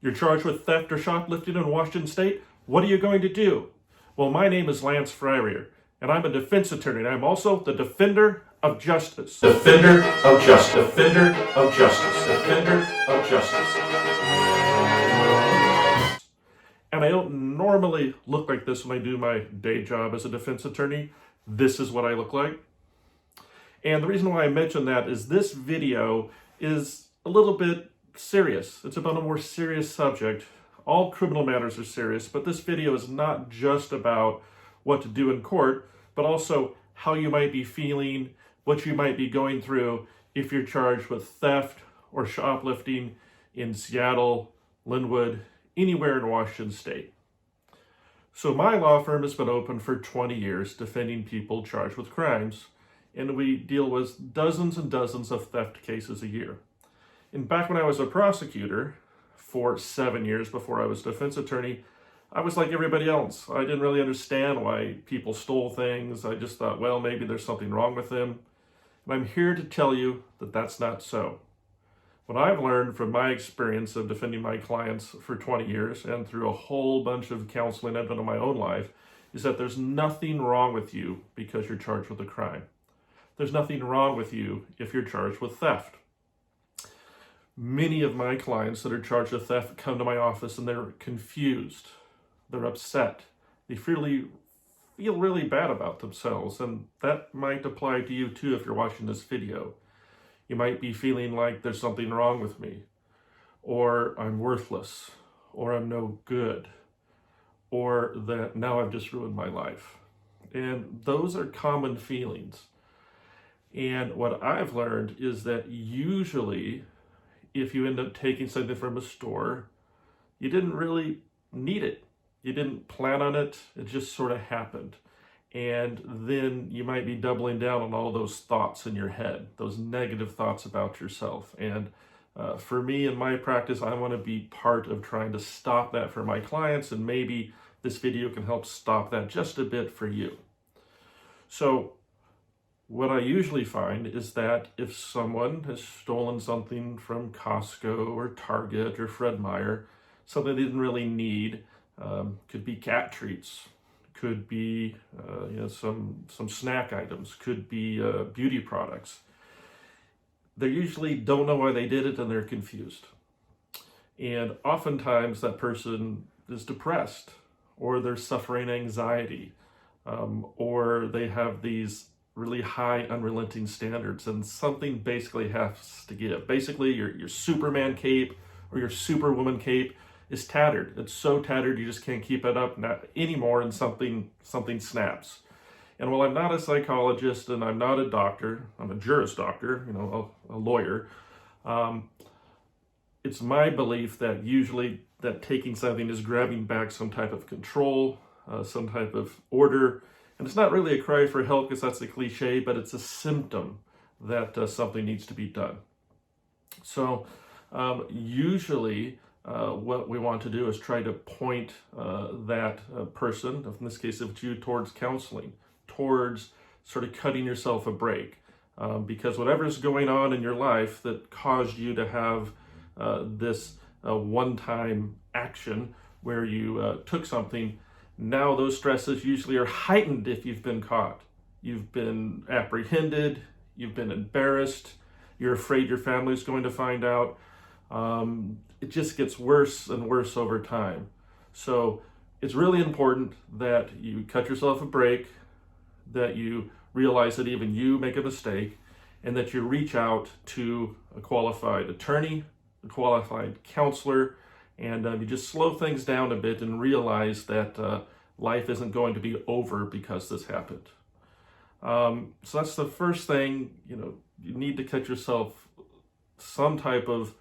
You're charged with theft or shoplifting in Washington State. What are you going to do? Well, my name is Lance Fryrear, and I'm a defense attorney, and I'm also the defender of justice. Defender of justice. Defender of justice. Defender of justice. And I don't normally look like this when I do my day job as a defense attorney. This is what I look like. And the reason why I mention that is this video is a little bit serious. It's about a more serious subject. All criminal matters are serious, but this video is not just about what to do in court, but also how you might be feeling, what you might be going through if you're charged with theft or shoplifting in Seattle, Linwood, anywhere in Washington State. So my law firm has been open for 20 years defending people charged with crimes, and we deal with dozens and dozens of theft cases a year. And back when I was a prosecutor for 7 years before I was defense attorney, I was like everybody else. I didn't really understand why people stole things. I just thought, well, maybe there's something wrong with them. And I'm here to tell you that that's not so. What I've learned from my experience of defending my clients for 20 years and through a whole bunch of counseling I've done in my own life is that there's nothing wrong with you because you're charged with a crime. There's nothing wrong with you if you're charged with theft. Many of my clients that are charged with theft come to my office and they're confused. They're upset. They feel really bad about themselves, and that might apply to you too if you're watching this video. You might be feeling like there's something wrong with me, or I'm worthless, or I'm no good, or that now I've just ruined my life. And those are common feelings. And what I've learned is that usually if you end up taking something from a store, you didn't really need it. You didn't plan on it. It just sort of happened. And then you might be doubling down on all those thoughts in your head, those negative thoughts about yourself. And for me in my practice, I want to be part of trying to stop that for my clients, and maybe this video can help stop that just a bit for you. So what I usually find is that if someone has stolen something from Costco or Target or Fred Meyer, something they didn't really need, could be cat treats, could be some snack items, could be beauty products. They usually don't know why they did it and they're confused. And oftentimes that person is depressed, or they're suffering anxiety, or they have these really high unrelenting standards, and something basically has to give. Basically your Superman cape or your Superwoman cape is tattered. It's so tattered you just can't keep it up anymore, and something snaps. And while I'm not a psychologist and I'm not a doctor, I'm a juris doctor, a lawyer, it's my belief that usually that taking something is grabbing back some type of control, some type of order. And it's not really a cry for help because that's a cliche, but it's a symptom that something needs to be done. So usually what we want to do is try to point that person, in this case of you, towards counseling, towards sort of cutting yourself a break. Because whatever's going on in your life that caused you to have this one-time action where you took something, now those stresses usually are heightened if you've been caught. You've been apprehended, you've been embarrassed, you're afraid your family's going to find out. It just gets worse and worse over time. So it's really important that you cut yourself a break, that you realize that even you make a mistake, and that you reach out to a qualified attorney, a qualified counselor, and you just slow things down a bit and realize that life isn't going to be over because this happened. So that's the first thing. You need to cut yourself some type of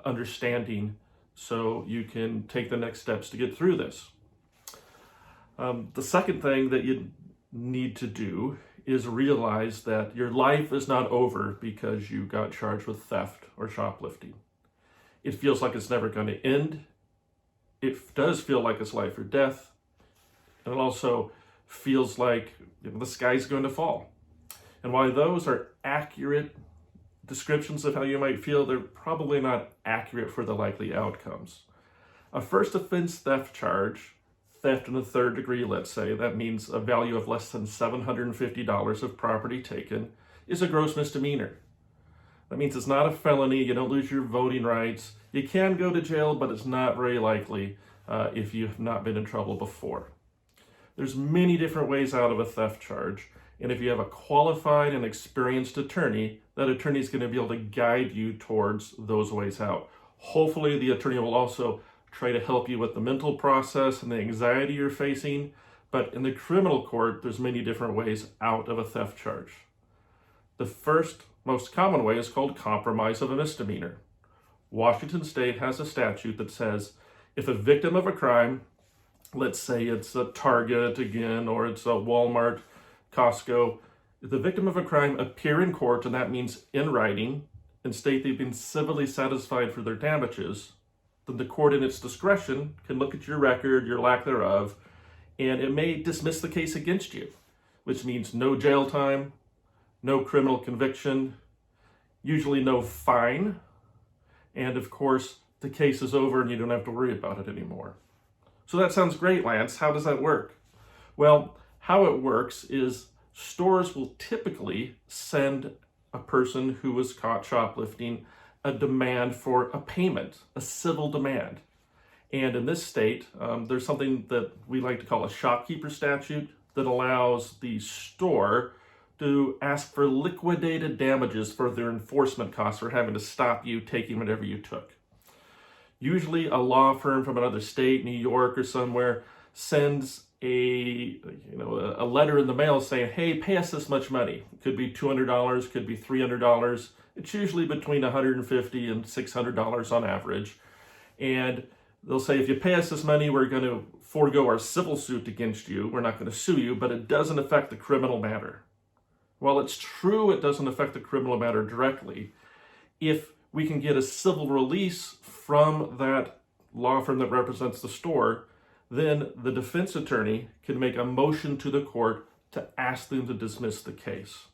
understanding so you can take the next steps to get through this. The second thing that you need to do is realize that your life is not over because you got charged with theft or shoplifting. It feels like it's never going to end. It does feel like it's life or death. And it also feels like the sky's going to fall. And while those are accurate descriptions of how you might feel, they're probably not accurate for the likely outcomes. A first offense theft charge, theft in the third degree, let's say, that means a value of less than $750 of property taken, is a gross misdemeanor. That means it's not a felony, you don't lose your voting rights. You can go to jail, but it's not very likely if you have not been in trouble before. There's many different ways out of a theft charge, and if you have a qualified and experienced attorney, that attorney is going to be able to guide you towards those ways out. Hopefully the attorney will also try to help you with the mental process and the anxiety you're facing, but in the criminal court, there's many different ways out of a theft charge. The first most common way is called compromise of a misdemeanor. Washington State has a statute that says if a victim of a crime, let's say it's a Target again, or it's a Walmart, Costco, if the victim of a crime appear in court, and that means in writing, and state they've been civilly satisfied for their damages, then the court in its discretion can look at your record, your lack thereof, and it may dismiss the case against you, which means no jail time, no criminal conviction, usually no fine, and of course, the case is over and you don't have to worry about it anymore. So that sounds great, Lance. How does that work? Well, how it works is stores will typically send a person who was caught shoplifting a demand for a payment, a civil demand. And in this state, there's something that we like to call a shopkeeper statute that allows the store to ask for liquidated damages for their enforcement costs for having to stop you taking whatever you took. Usually a law firm from another state, New York or somewhere, sends a letter in the mail saying, hey, pay us this much money. It could be $200, could be $300. It's usually between $150 and $600 on average. And they'll say, if you pay us this money, we're going to forego our civil suit against you. We're not going to sue you, but it doesn't affect the criminal matter. While it's true it doesn't affect the criminal matter directly, if we can get a civil release from that law firm that represents the store, then the defense attorney can make a motion to the court to ask them to dismiss the case.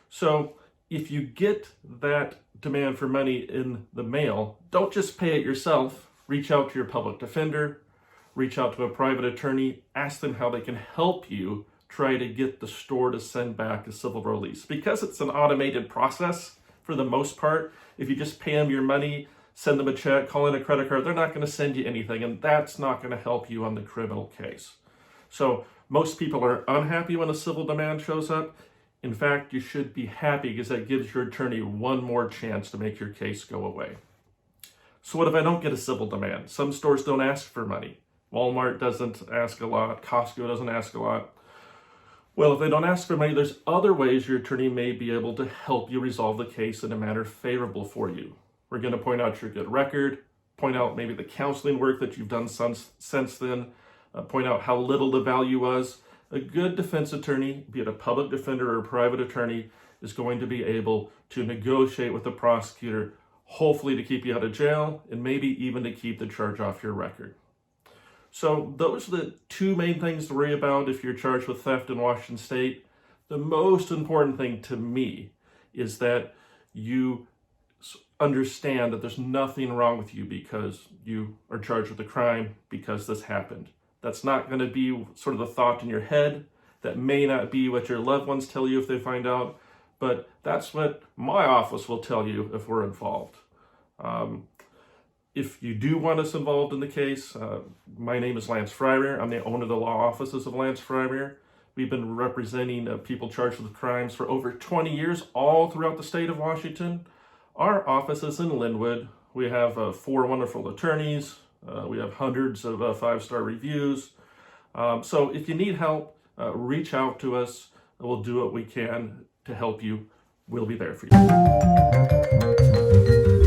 So if you get that demand for money in the mail, don't just pay it yourself. Reach out to your public defender, reach out to a private attorney, ask them how they can help you try to get the store to send back a civil release. Because it's an automated process for the most part, if you just pay them your money, send them a check, call in a credit card, they're not going to send you anything, and that's not going to help you on the criminal case. So most people are unhappy when a civil demand shows up. In fact, you should be happy because that gives your attorney one more chance to make your case go away. So what if I don't get a civil demand? Some stores don't ask for money. Walmart doesn't ask a lot. Costco doesn't ask a lot. Well, if they don't ask for money, there's other ways your attorney may be able to help you resolve the case in a manner favorable for you. We're going to point out your good record, point out maybe the counseling work that you've done since then, point out how little the value was. A good defense attorney, be it a public defender or a private attorney, is going to be able to negotiate with the prosecutor, hopefully to keep you out of jail and maybe even to keep the charge off your record. So those are the two main things to worry about if you're charged with theft in Washington State. The most important thing to me is that you understand that there's nothing wrong with you because you are charged with a crime because this happened. That's not going to be sort of the thought in your head. That may not be what your loved ones tell you if they find out, but that's what my office will tell you if we're involved. If you do want us involved in the case, my name is Lance Fryrear. I'm the owner of the law offices of Lance Fryrear. We've been representing people charged with crimes for over 20 years, all throughout the state of Washington. Our office is in Linwood. We have 4 wonderful attorneys. We have hundreds of 5-star reviews. So if you need help, reach out to us. We'll do what we can to help you. We'll be there for you.